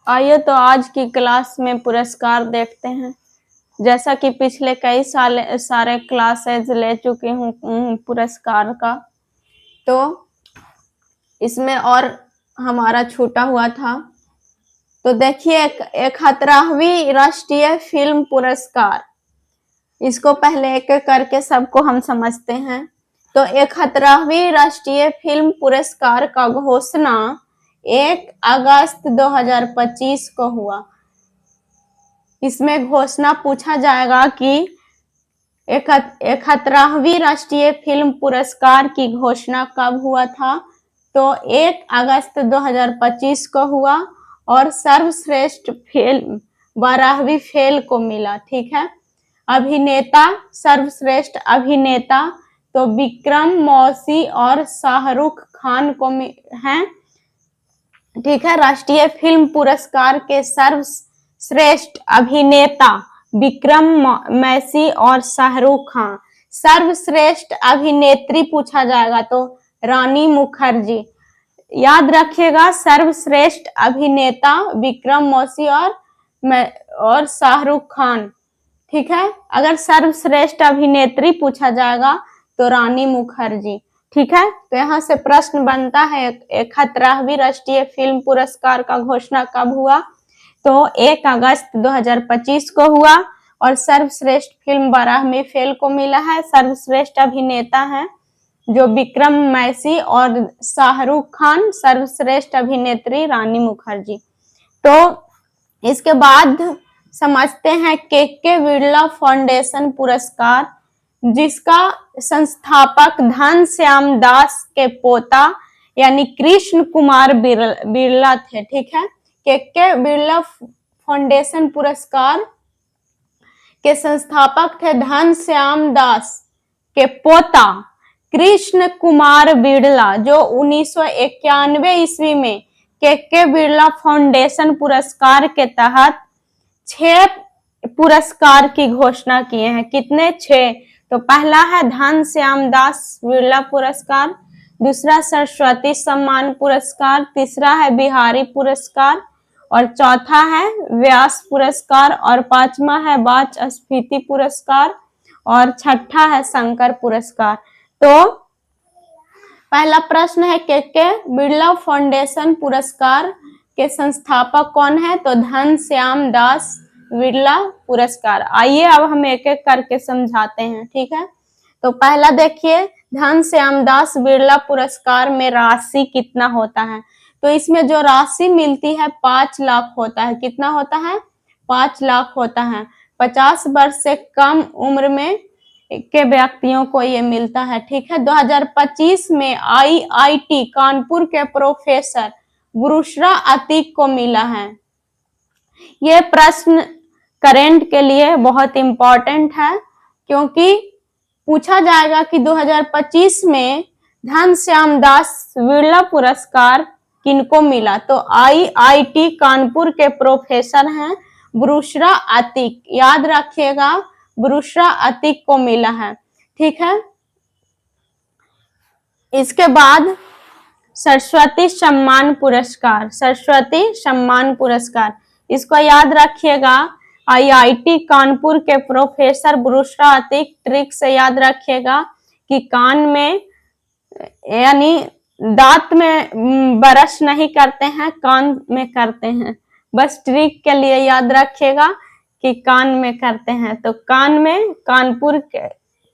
आइए तो आज की क्लास में पुरस्कार देखते हैं। जैसा कि पिछले कई साल सारे क्लासेज ले चुकी हूँ पुरस्कार का, तो इसमें और हमारा छूटा हुआ था। तो देखिए 71वीं राष्ट्रीय फिल्म पुरस्कार, इसको पहले एक एक करके सबको हम समझते हैं। तो 71वीं राष्ट्रीय फिल्म पुरस्कार का घोषणा 1 अगस्त 2025 को हुआ। इसमें घोषणा पूछा जाएगा कि 71वीं राष्ट्रीय फिल्म पुरस्कार की घोषणा कब हुआ था, तो 1 अगस्त 2025 को हुआ और सर्वश्रेष्ठ फिल्म 12वीं फेल को मिला। ठीक है, अभिनेता, सर्वश्रेष्ठ अभिनेता तो विक्रम मौसी और शाहरुख खान को हैं। ठीक है, राष्ट्रीय फिल्म पुरस्कार के सर्वश्रेष्ठ अभिनेता विक्रम मैसी और शाहरुख खान। सर्वश्रेष्ठ अभिनेत्री पूछा जाएगा तो रानी मुखर्जी। याद रखिएगा, सर्वश्रेष्ठ अभिनेता विक्रम मौसी और शाहरुख खान। ठीक है, अगर सर्वश्रेष्ठ अभिनेत्री पूछा जाएगा तो रानी मुखर्जी। ठीक है, तो यहाँ से प्रश्न बनता है 71वीं राष्ट्रीय फिल्म पुरस्कार का घोषणा कब हुआ, तो 1 अगस्त 2025 को हुआ और सर्वश्रेष्ठ फिल्म 12वीं फेल को मिला है। सर्वश्रेष्ठ अभिनेता है जो विक्रम मैसी और शाहरुख खान, सर्वश्रेष्ठ अभिनेत्री रानी मुखर्जी। तो इसके बाद समझते हैं के बिरला फाउंडेशन पुरस्कार, जिसका संस्थापक घनश्याम दास के पोता यानी कृष्ण कुमार बिरला थे। ठीक है, के बिरला फाउंडेशन पुरस्कार के संस्थापक थे घनश्याम दास के पोता कृष्ण कुमार बिरला, जो 1991 ईस्वी में के बिरला फाउंडेशन पुरस्कार के तहत 6 पुरस्कार की घोषणा किए हैं। कितने? 6। तो पहला है घनश्याम दास बिरला पुरस्कार, दूसरा सरस्वती सम्मान पुरस्कार, तीसरा है बिहारी पुरस्कार और चौथा है व्यास पुरस्कार और पांचवा है वाचस्पति पुरस्कार और छठा है शंकर पुरस्कार। तो पहला प्रश्न है के बिरला फाउंडेशन पुरस्कार के संस्थापक कौन है, तो घनश्याम दास बिरला पुरस्कार। आइए अब हम एक एक करके समझाते हैं। ठीक है, तो पहला देखिए, घनश्याम दास बिरला पुरस्कार में राशि कितना होता है, तो इसमें जो राशि मिलती है 5 लाख होता है। कितना होता है? 5 लाख होता है। 50 वर्ष से कम उम्र में के व्यक्तियों को ये मिलता है। ठीक है, 2025 में IIT कानपुर के प्रोफेसर बुशरा अतीक को मिला है। ये प्रश्न करेंट के लिए बहुत इंपॉर्टेंट है, क्योंकि पूछा जाएगा कि 2025 में घनश्याम दास बिरला पुरस्कार किनको मिला, तो IIT कानपुर के प्रोफेसर हैं बुशरा अतीक। याद रखिएगा, बुशरा अतीक को मिला है। ठीक है, इसके बाद सरस्वती सम्मान पुरस्कार। सरस्वती सम्मान पुरस्कार, इसको याद रखिएगा, IIT कानपुर के प्रोफेसर बुशरा अतीक। ट्रिक से याद रखिएगा कि कान में यानी दांत में ब्रश नहीं करते हैं, कान में करते हैं। बस ट्रिक के लिए याद रखिएगा कि कान में करते हैं। तो कान में कानपुर के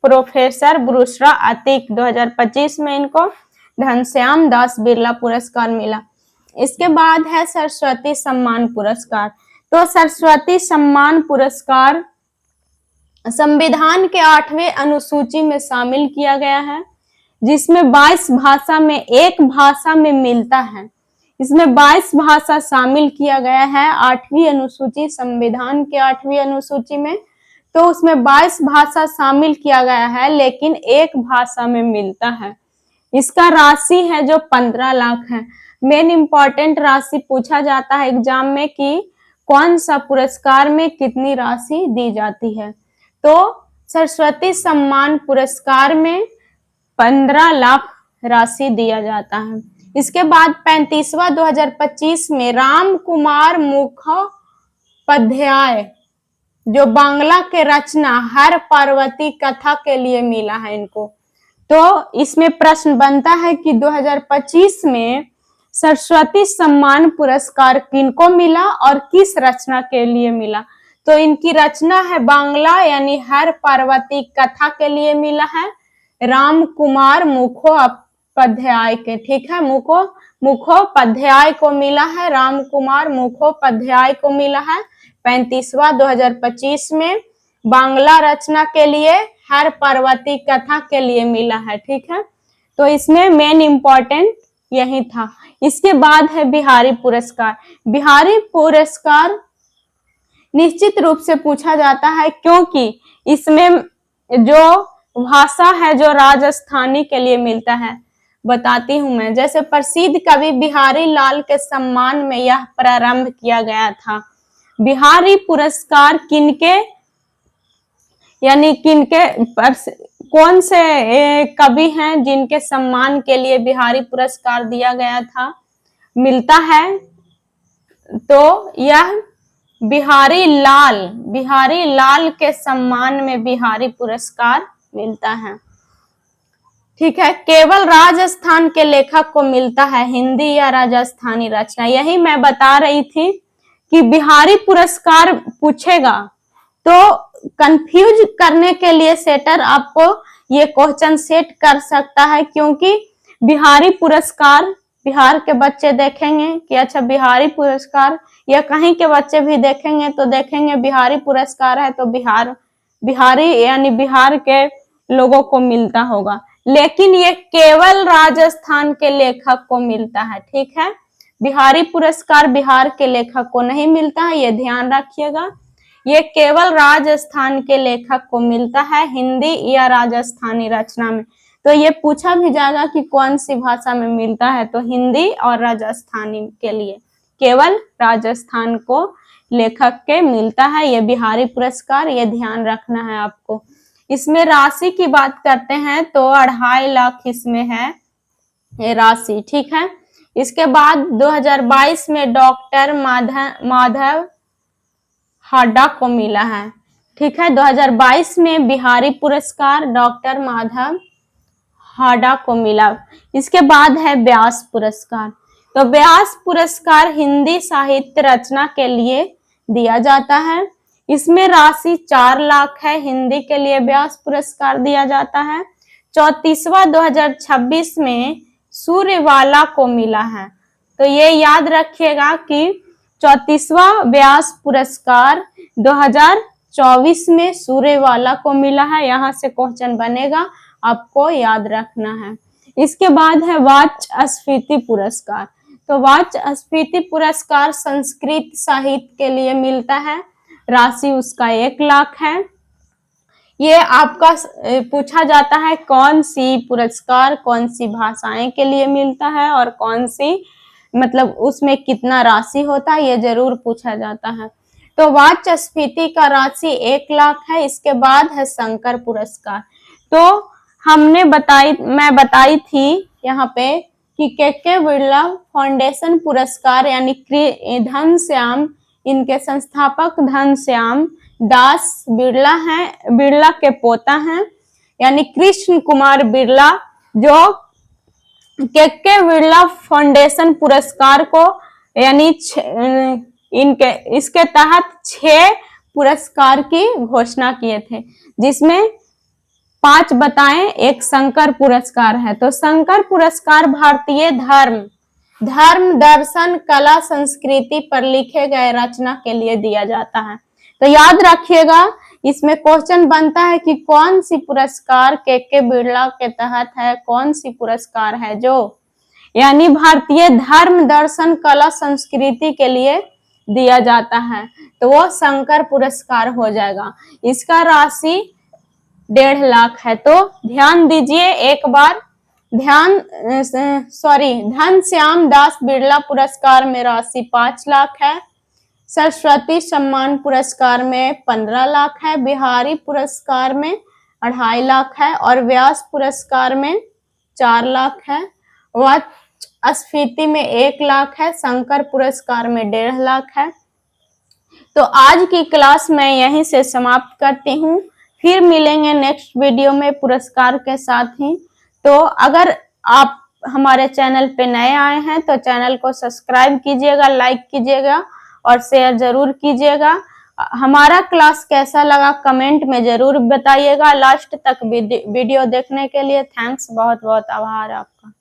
प्रोफेसर बुशरा अतीक, 2025 में इनको घनश्याम दास बिरला पुरस्कार मिला। इसके बाद है सरस्वती सम्मान पुरस्कार। तो सरस्वती सम्मान पुरस्कार संविधान के 8वें अनुसूची में शामिल किया गया है, जिसमें 22 भाषा में एक भाषा में मिलता है। इसमें 22 भाषा शामिल किया गया है 8वीं अनुसूची, संविधान के 8वीं अनुसूची में। तो उसमें 22 भाषा शामिल किया गया है, लेकिन एक भाषा में मिलता है। इसका राशि है जो 15 लाख है। मेन इंपॉर्टेंट राशि पूछा जाता है एग्जाम में कि कौन सा पुरस्कार में कितनी राशि दी जाती है। तो सरस्वती सम्मान पुरस्कार में 15 लाख राशि दिया जाता है। इसके बाद 35वां 2025 में राम कुमार मुखोपाध्याय जो बांग्ला के रचना हर पार्वती कथा के लिए मिला है इनको। तो इसमें प्रश्न बनता है कि 2025 में सरस्वती सम्मान पुरस्कार किनको मिला और किस रचना के लिए मिला। तो इनकी रचना है बांग्ला यानी हर पार्वती कथा के लिए मिला है राम कुमार मुखोपाध्याय के, ठीक है, मुखोपाध्याय को मिला है, राम कुमार मुखोपाध्याय को मिला है 35वां 2025 में। बांग्ला रचना के लिए हर पार्वती कथा के लिए मिला है, ठीक है। तो इसमें मेन इंपॉर्टेंट यही था। इसके बाद है बिहारी पुरस्कार। बिहारी पुरस्कार निश्चित रूप से पूछा जाता है क्योंकि इसमें जो भाषा है जो राजस्थानी के लिए मिलता है, बताती हूं मैं। जैसे प्रसिद्ध कवि बिहारी लाल के सम्मान में यह प्रारंभ किया गया था। बिहारी पुरस्कार किनके यानी किनके कौन से कवि हैं जिनके सम्मान के लिए बिहारी पुरस्कार दिया गया था मिलता है, तो यह बिहारी लाल के सम्मान में बिहारी पुरस्कार मिलता है, ठीक है। केवल राजस्थान के लेखक को मिलता है हिंदी या राजस्थानी रचना। यही मैं बता रही थी कि बिहारी पुरस्कार पूछेगा तो कंफ्यूज करने के लिए सेटर आपको ये क्वेश्चन सेट कर सकता है, क्योंकि बिहारी पुरस्कार बिहार के बच्चे देखेंगे कि अच्छा बिहारी पुरस्कार, या कहीं के बच्चे भी देखेंगे तो देखेंगे बिहारी पुरस्कार है तो बिहारी यानी बिहार के लोगों को मिलता होगा, लेकिन ये केवल राजस्थान के लेखक को मिलता है, ठीक है। बिहारी पुरस्कार बिहार के लेखक को नहीं मिलता है, ये ध्यान रखिएगा। ये केवल राजस्थान के लेखक को मिलता है हिंदी या राजस्थानी रचना में। तो ये पूछा भी जाएगा कि कौन सी भाषा में मिलता है, तो हिंदी और राजस्थानी के लिए केवल राजस्थान को लेखक के मिलता है ये बिहारी पुरस्कार, ये ध्यान रखना है आपको। इसमें राशि की बात करते हैं तो 2.5 लाख इसमें है ये राशि, ठीक है। इसके बाद 2022 में डॉक्टर माधव हाडा को मिला है, ठीक है। 2022 में बिहारी पुरस्कार डॉक्टर माधव हाडा को मिला। इसके बाद है व्यास पुरस्कार। तो व्यास पुरस्कार हिंदी साहित्य रचना के लिए दिया जाता है। इसमें राशि 4 लाख है, हिंदी के लिए व्यास पुरस्कार दिया जाता है। 34वां 2026 में सूर्यवाला को मिला है। तो ये याद रखिएगा कि 34वां व्यास पुरस्कार 2024 में सूर्यवाला को मिला है। यहाँ से क्वेश्चन बनेगा, आपको याद रखना है। इसके बाद है वाचस्पति पुरस्कार। तो वाचस्पति पुरस्कार संस्कृत साहित्य के लिए मिलता है, राशि उसका 1 लाख है। ये आपका पूछा जाता है कौन सी पुरस्कार कौन सी भाषाएं के लिए मिलता है और कौन सी मतलब उसमें कितना राशि होता है, ये जरूर पूछा जाता है। तो वाचस्पति का राशि 1 लाख है। इसके बाद है शंकर पुरस्कार। तो मैं बताई थी यहाँ पे कि के बिरला फाउंडेशन पुरस्कार यानी घनश्याम, इनके संस्थापक घनश्याम दास बिरला हैं, बिरला के पोता हैं, यानी कृष्ण कुमार बिरला, जो के बिरला फाउंडेशन पुरस्कार को यानी इसके तहत 6 पुरस्कार की घोषणा किए थे, जिसमें 5 बताएं, एक शंकर पुरस्कार है। तो शंकर पुरस्कार भारतीय धर्म दर्शन कला संस्कृति पर लिखे गए रचना के लिए दिया जाता है। तो याद रखिएगा, इसमें क्वेश्चन बनता है कि कौन सी पुरस्कार के बिरला के तहत है, कौन सी पुरस्कार है जो यानी भारतीय धर्म दर्शन कला संस्कृति के लिए दिया जाता है, तो वो शंकर पुरस्कार हो जाएगा। इसका राशि 1.5 लाख है। तो ध्यान दीजिए एक बार, घनश्याम दास बिरला पुरस्कार में राशि 5 लाख है, सरस्वती सम्मान पुरस्कार में 15 लाख है, बिहारी पुरस्कार में 2.5 लाख है और व्यास पुरस्कार में 4 लाख है। स्फीति में 1 लाख है, शंकर पुरस्कार में 1.5 लाख है। तो आज की क्लास मैं यहीं से समाप्त करती हूँ। फिर मिलेंगे नेक्स्ट वीडियो में पुरस्कार के साथ ही। तो अगर आप हमारे चैनल पे नए आए हैं तो चैनल को सब्सक्राइब कीजिएगा, लाइक कीजिएगा और शेयर जरूर कीजिएगा। हमारा क्लास कैसा लगा कमेंट में जरूर बताइएगा। लास्ट तक वीडियो देखने के लिए थैंक्स, बहुत बहुत आभार आपका।